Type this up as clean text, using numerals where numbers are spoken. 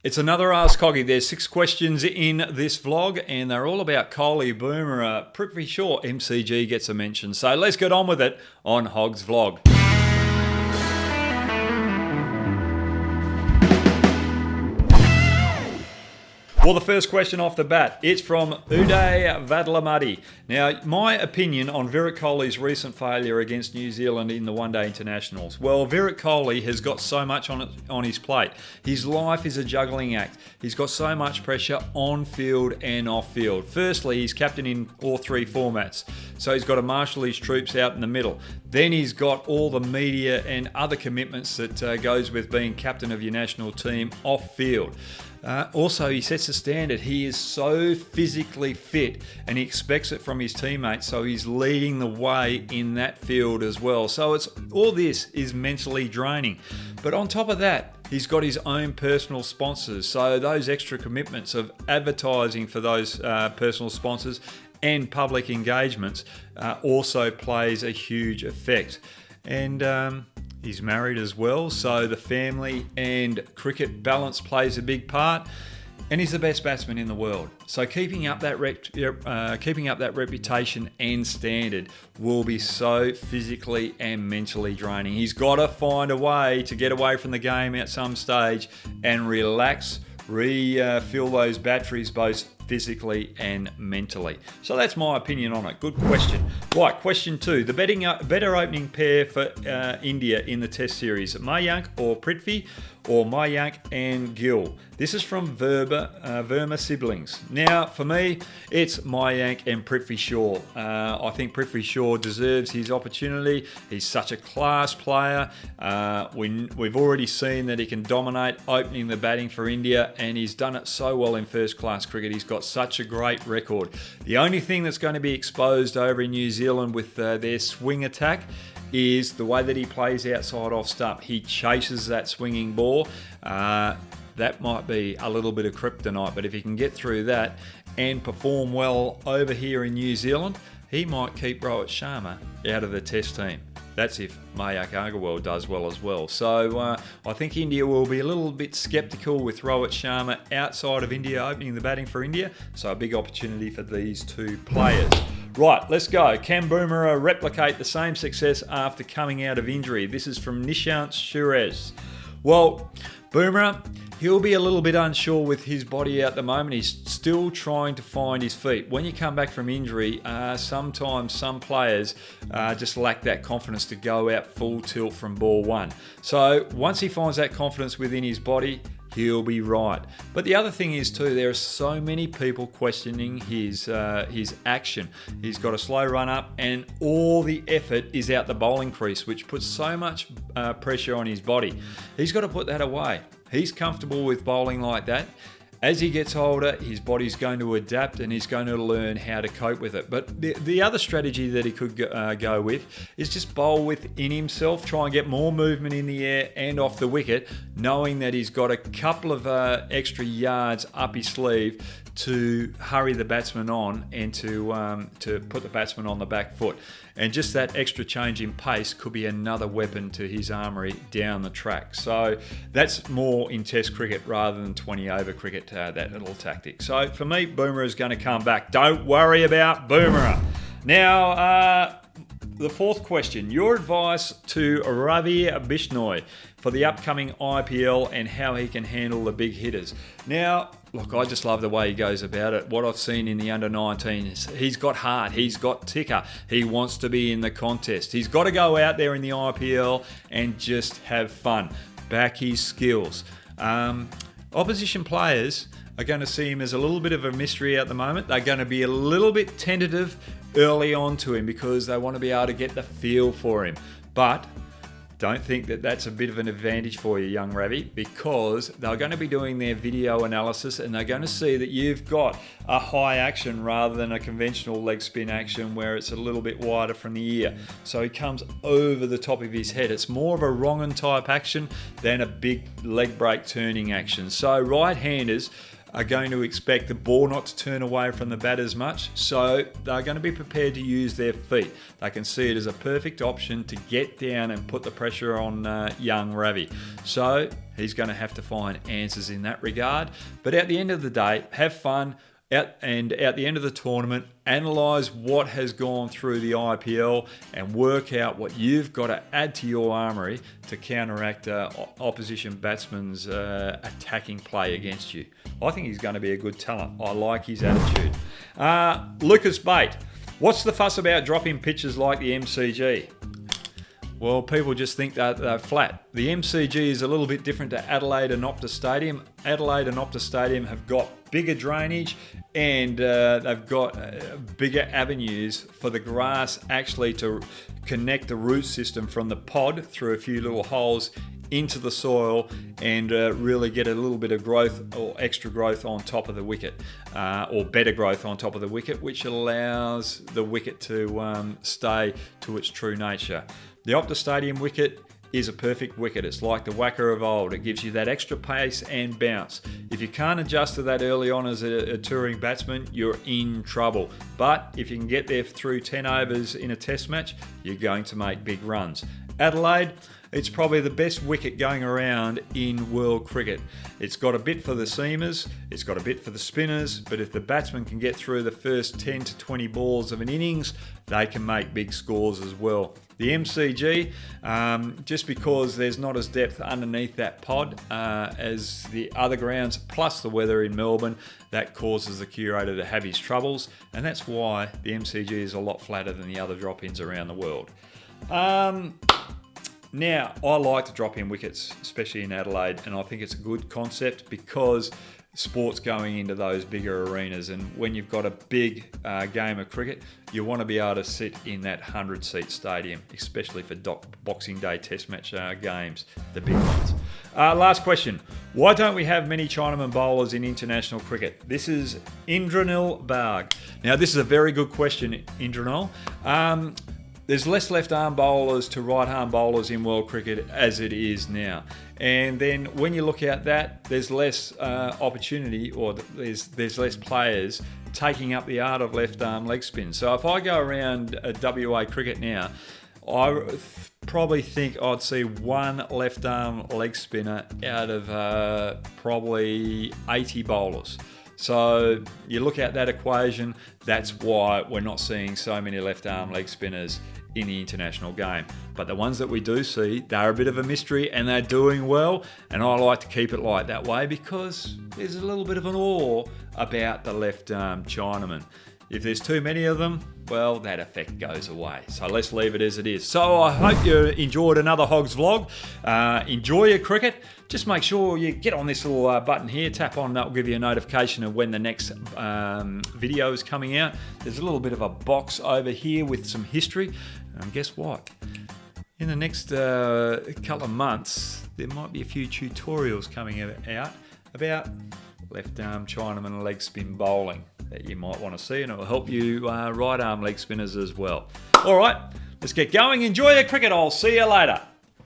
It's another Ask Hoggy. There's 6 questions in this vlog, and they're all about Kohli, Boomer. Pretty sure MCG gets a mention. So let's get on with it on Hogg's vlog. Well, the first question off the bat, it's from Uday Vadlamudi. Now, my opinion on Virat Kohli's recent failure against New Zealand in the one-day internationals. Well, Virat Kohli has got so much on his plate. His life is a juggling act. He's got so much pressure on field and off field. Firstly, he's captain in all 3 formats, so he's got to marshal his troops out in the middle. Then he's got all the media and other commitments that goes with being captain of your national team off field. Also, he sets the standard. He is so physically fit and he expects it from his teammates, so he's leading the way in that field as well. So all this is mentally draining. But on top of that, he's got his own personal sponsors. So those extra commitments of advertising for those personal sponsors and public engagements also plays a huge effect. And he's married as well, so the family and cricket balance plays a big part. And he's the best batsman in the world. So keeping up that reputation and standard will be so physically and mentally draining. He's got to find a way to get away from the game at some stage and relax, refill those batteries both physically and mentally. So that's my opinion on it. Good question. Right, question 2. The better opening pair for India in the Test series, Mayank or Prithvi, or Mayank and Gill? This is from Verma Siblings. Now, for me, it's Mayank and Prithvi Shaw. I think Prithvi Shaw deserves his opportunity. He's such a class player. We've already seen that he can dominate opening the batting for India, and he's done it so well in first-class cricket. He's got such a great record. The only thing that's going to be exposed over in New Zealand with their swing attack is the way that he plays outside off stump. He chases that swinging ball. That might be a little bit of kryptonite, but if he can get through that and perform well over here in New Zealand, he might keep Rohit Sharma out of the Test team. That's if Mayank Agarwal does well as well. So I think India will be a little bit sceptical with Rohit Sharma outside of India opening the batting for India. So a big opportunity for these 2 players. Right, let's go. Can Boomer replicate the same success after coming out of injury? This is from Nishant Suresh. Well, Boomer, he'll be a little bit unsure with his body at the moment. He's still trying to find his feet. When you come back from injury, sometimes some players just lack that confidence to go out full tilt from ball 1. So once he finds that confidence within his body, he'll be right. But the other thing is too, there are so many people questioning his action. He's got a slow run up and all the effort is out the bowling crease, which puts so much pressure on his body. He's got to put that away. He's comfortable with bowling like that. As he gets older, his body's going to adapt and he's going to learn how to cope with it. But the other strategy that he could go with is just bowl within himself, try and get more movement in the air and off the wicket, knowing that he's got a couple of extra yards up his sleeve to hurry the batsman on and to put the batsman on the back foot. And just that extra change in pace could be another weapon to his armoury down the track. So that's more in Test cricket rather than 20-over cricket, that little tactic. So for me, Boomer is going to come back. Don't worry about Boomer. Now, the 4th question, your advice to Ravi Vishnoi for the upcoming IPL and how he can handle the big hitters. Now, look, I just love the way he goes about it. What I've seen in the under-19s, he's got heart, he's got ticker, he wants to be in the contest. He's got to go out there in the IPL and just have fun, back his skills. Opposition players are going to see him as a little bit of a mystery at the moment. They're going to be a little bit tentative early on to him because they want to be able to get the feel for him. But don't think that that's a bit of an advantage for you, young Ravi, because they're going to be doing their video analysis and they're going to see that you've got a high action rather than a conventional leg spin action where it's a little bit wider from the ear. So he comes over the top of his head. It's more of a wrong-un type action than a big leg break turning action. So right-handers are going to expect the ball not to turn away from the bat as much, so they're going to be prepared to use their feet. They can see it as a perfect option to get down and put the pressure on young Ravi. So he's going to have to find answers in that regard. But at the end of the day, have fun. At the end of the tournament, analyse what has gone through the IPL and work out what you've got to add to your armoury to counteract opposition batsmen's attacking play against you. I think he's going to be a good talent. I like his attitude. Lucas Bate, what's the fuss about dropping pitches like the MCG? Well, people just think that they're flat. The MCG is a little bit different to Adelaide and Optus Stadium. Adelaide and Optus Stadium have got bigger drainage and they've got bigger avenues for the grass actually to connect the root system from the pod through a few little holes into the soil and really get a little bit of growth or extra growth on top of the wicket, or better growth on top of the wicket, which allows the wicket to stay to its true nature. The Optus Stadium wicket is a perfect wicket. It's like the whacker of old. It gives you that extra pace and bounce. If you can't adjust to that early on as a touring batsman, you're in trouble. But if you can get there through 10 overs in a test match, you're going to make big runs. Adelaide, it's probably the best wicket going around in world cricket. It's got a bit for the seamers, it's got a bit for the spinners, but if the batsman can get through the first 10 to 20 balls of an innings, they can make big scores as well. The MCG, just because there's not as depth underneath that pod as the other grounds, plus the weather in Melbourne, that causes the curator to have his troubles, and that's why the MCG is a lot flatter than the other drop-ins around the world. Now, I like to drop in wickets, especially in Adelaide, and I think it's a good concept because sport's going into those bigger arenas, and when you've got a big game of cricket, you want to be able to sit in that 100-seat stadium, especially for Boxing Day Test match games, the big ones. Last question. Why don't we have many Chinaman bowlers in international cricket? This is Indranil Bagh. Now, this is a very good question, Indranil. There's less left-arm bowlers to right-arm bowlers in world cricket as it is now. And then when you look at that, there's less opportunity, or there's less players taking up the art of left-arm leg spin. So if I go around WA cricket now, I probably think I'd see one left-arm leg spinner out of probably 80 bowlers. So you look at that equation, that's why we're not seeing so many left-arm leg spinners in the international game. But the ones that we do see, they're a bit of a mystery and they're doing well, and I like to keep it like that way because there's a little bit of an awe about the left-arm Chinaman. If there's too many of them, well, that effect goes away. So let's leave it as it is. So I hope you enjoyed another Hogg's vlog. Enjoy your cricket. Just make sure you get on this little button here, tap on, that will give you a notification of when the next video is coming out. There's a little bit of a box over here with some history. And guess what? In the next couple of months, there might be a few tutorials coming out about left-arm Chinaman leg spin bowling that you might want to see, and it will help you right-arm leg spinners as well. All right, let's get going. Enjoy your cricket. I'll see you later.